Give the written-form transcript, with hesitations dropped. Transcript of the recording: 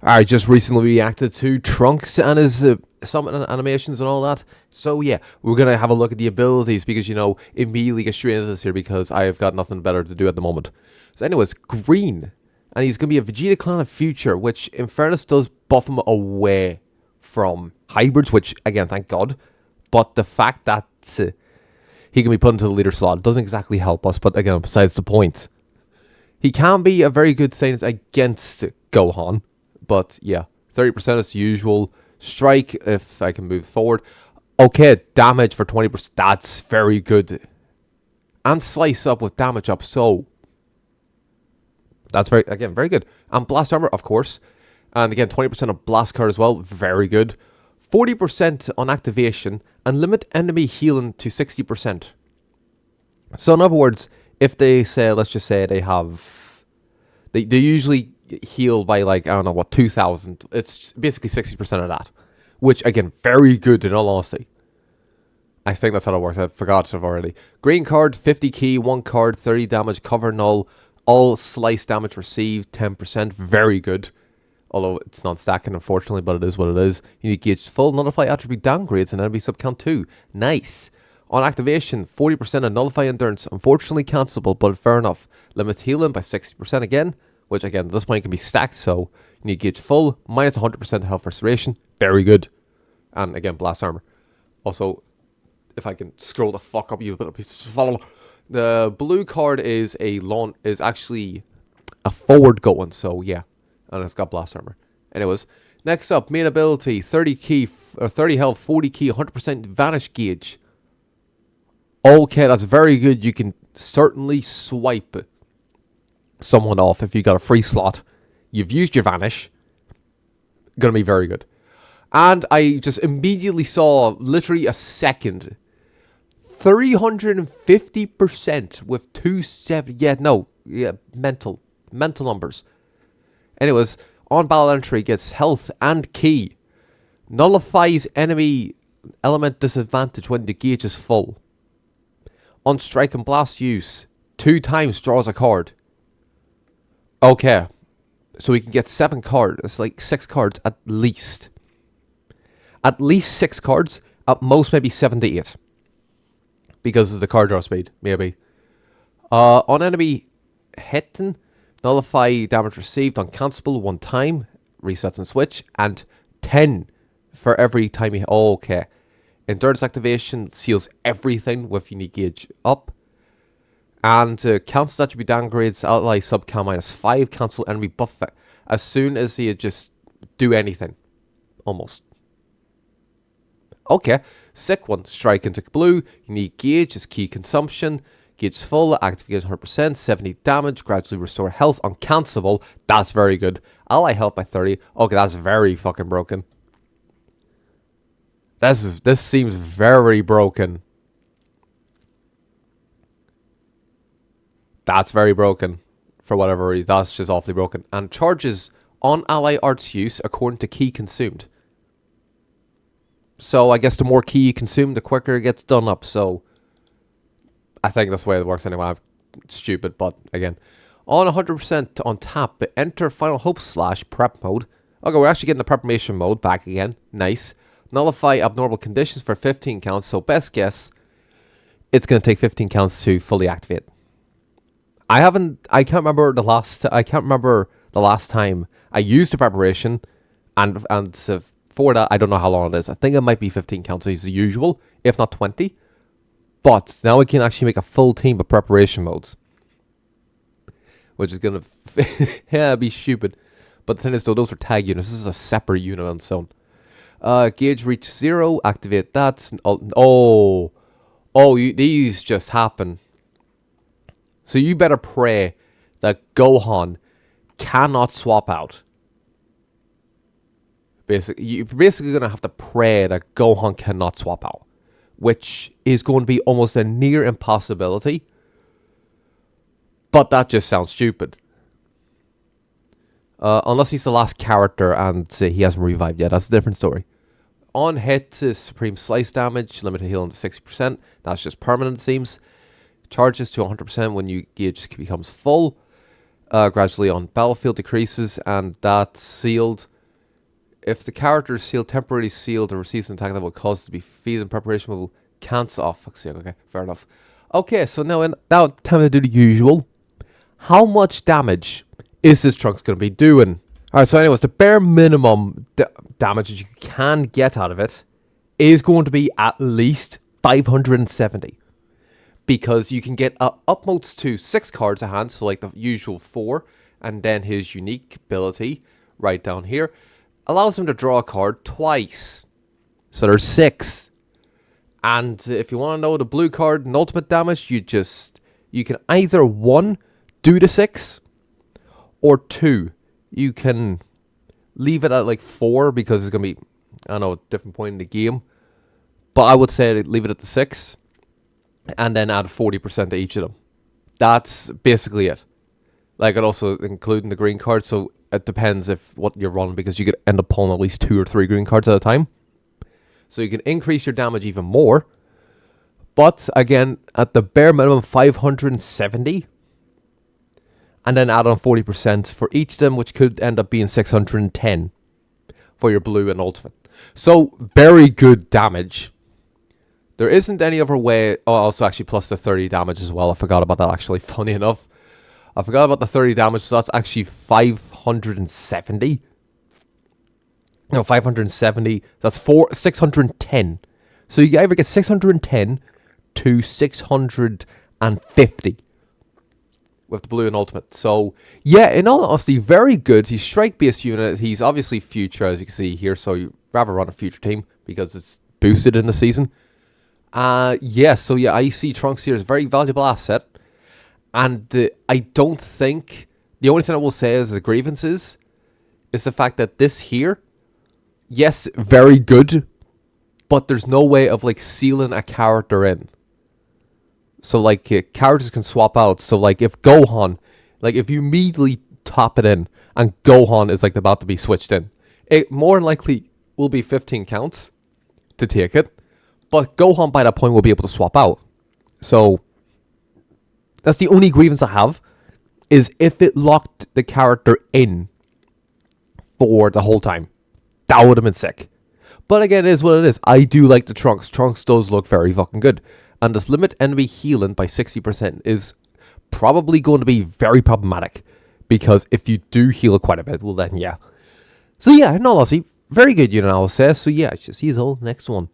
I just recently reacted to Trunks and his summon animations and all that. So yeah, we're gonna have a look at the abilities because immediately get straight into this here because I have got nothing better to do at the moment. So anyways, green, and he's gonna be a Vegeta clan of future, which in fairness does buff him away from hybrids, which again, thank God. But the fact that he can be put into the leader slot doesn't exactly help us. But again, besides the point, he can be a very good thing against Gohan. But yeah, 30% is the usual. Strike if I can move forward. Okay, damage for 20%. That's very good. And slice up with damage up. So that's very good. And blast armor, of course. And again, 20% of blast card as well. Very good. 40% on activation and limit enemy healing to 60%. So in other words, if they say, let's just say they have, they usually heal by like, I don't know what, 2,000. It's basically 60% of that, which again, very good in all honesty. I think that's how it works. I forgot it already. Green card, 50 key, 1 card, 30 damage, cover null, all slice damage received, 10%, very good. Although it's not stacking, unfortunately, but it is what it is. Unique gauge full, nullify attribute downgrades, and enemy sub count 2. Nice. On activation, 40% of nullify endurance, unfortunately cancelable, but fair enough. Limits healing by 60% again, which again, at this point can be stacked, so unique gauge full, minus 100% health restoration, very good. And again, blast armor. Also, if I can scroll the fuck up, you little piece of follow. The blue card is actually a forward going, so yeah. And it's got blast armor. Anyways, next up, main ability, 30 key, or 30 health, 40 key, 100% vanish gauge. Okay, that's very good. You can certainly swipe someone off if you got a free slot. You've used your vanish. Gonna be very good. And I just immediately saw, literally a second, 350% with 270. Yeah, mental numbers. Anyways, on battle entry gets health and key. Nullifies enemy element disadvantage when the gauge is full. On strike and blast use, 2 times draws a card. Okay, so we can get 7 cards. It's like 6 cards at least. At least 6 cards. At most maybe 7 to 8. Because of the card draw speed, maybe. On enemy hitting, nullify damage received uncancelable 1 time, resets and switch, and 10 for every time you... Okay. Endurance activation seals everything with unique gauge up. And cancel attribute downgrades, ally subcal minus 5, cancel enemy buff as soon as you just do anything. Almost. Okay. Sick one. Strike into blue. Unique gauge is key consumption. Gauge full, activate 100%, 70 damage, gradually restore health, uncancelable. That's very good. Ally health by 30. Okay, that's very fucking broken. This seems very broken. That's very broken. For whatever reason, that's just awfully broken. And charges on ally arts use according to key consumed. So I guess the more key you consume, the quicker it gets done up, so... I think that's the way it works anyway. It's stupid, but again. On 100% on tap, but enter Final Hope / prep mode. Okay, we're actually getting the preparation mode back again. Nice. Nullify abnormal conditions for 15 counts, so best guess, it's going to take 15 counts to fully activate. I can't remember the last time I used the preparation, and for that, I don't know how long it is. I think it might be 15 counts as usual, if not 20. But now we can actually make a full team of preparation modes. Which is going to yeah, be stupid. But the thing is, though, those are tag units. This is a separate unit on its own. Gauge reach 0. Activate that. These just happen. So you better pray that Gohan cannot swap out. You're basically going to have to pray that Gohan cannot swap out. Which is going to be almost a near impossibility. But that just sounds stupid. Unless he's the last character and he hasn't revived yet. That's a different story. On hit, supreme slice damage. Limited healing to 60%. That's just permanent, it seems. Charges to 100% when you gauge becomes full. gradually on battlefield decreases, and that's sealed. If the character is sealed, temporarily sealed, or receives an attack that will cause it to be defeated in preparation, will cancel off. Fuck's sake, okay, fair enough. Okay, so now time to do the usual. How much damage is this Trunks going to be doing? Alright, so anyways, the bare minimum damage that you can get out of it is going to be at least 570. Because you can get upmost to 6 cards a hand, so like the usual 4, and then his unique ability, right down here, allows him to draw a card twice. So there's 6. And if you want to know the blue card and ultimate damage, you can either 1, do the 6, or 2, you can leave it at like 4 because it's going to be, I don't know, a different point in the game. But I would say leave it at the 6 and then add 40% to each of them. That's basically it. Like, it also including the green card, so it depends if what you're running, because you could end up pulling at least 2 or 3 green cards at a time. So you can increase your damage even more. But again, at the bare minimum 570. And then add on 40% for each of them, which could end up being 610 for your blue and ultimate. So, very good damage. There isn't any other way. Oh, also actually plus the 30 damage as well. I forgot about that actually, funny enough. I forgot about the 30 damage, so that's actually 570. No, 570. That's 610. So you either get 610 to 650. With the blue and ultimate. So, yeah, in all honesty, very good. He's strike-based unit. He's obviously future, as you can see here. So, you rather run a future team because it's boosted in the season. Yeah, so yeah, I see Trunks here as a very valuable asset. And I don't think... The only thing I will say as the grievances is the fact that this here, yes, very good. But there's no way of, like, sealing a character in. So, like, characters can swap out. So, like, if Gohan, like, if you immediately top it in and Gohan is, like, about to be switched in, it more likely will be 15 counts to take it. But Gohan, by that point, will be able to swap out. So, that's the only grievance I have, is if it locked the character in for the whole time. That would have been sick. But again, it is what it is. I do like the Trunks. Trunks does look very fucking good. And this limit enemy healing by 60% is probably going to be very problematic. Because if you do heal quite a bit, well then, yeah. So yeah, in all honesty, very good unit, I will say. So yeah, I should see you all next one.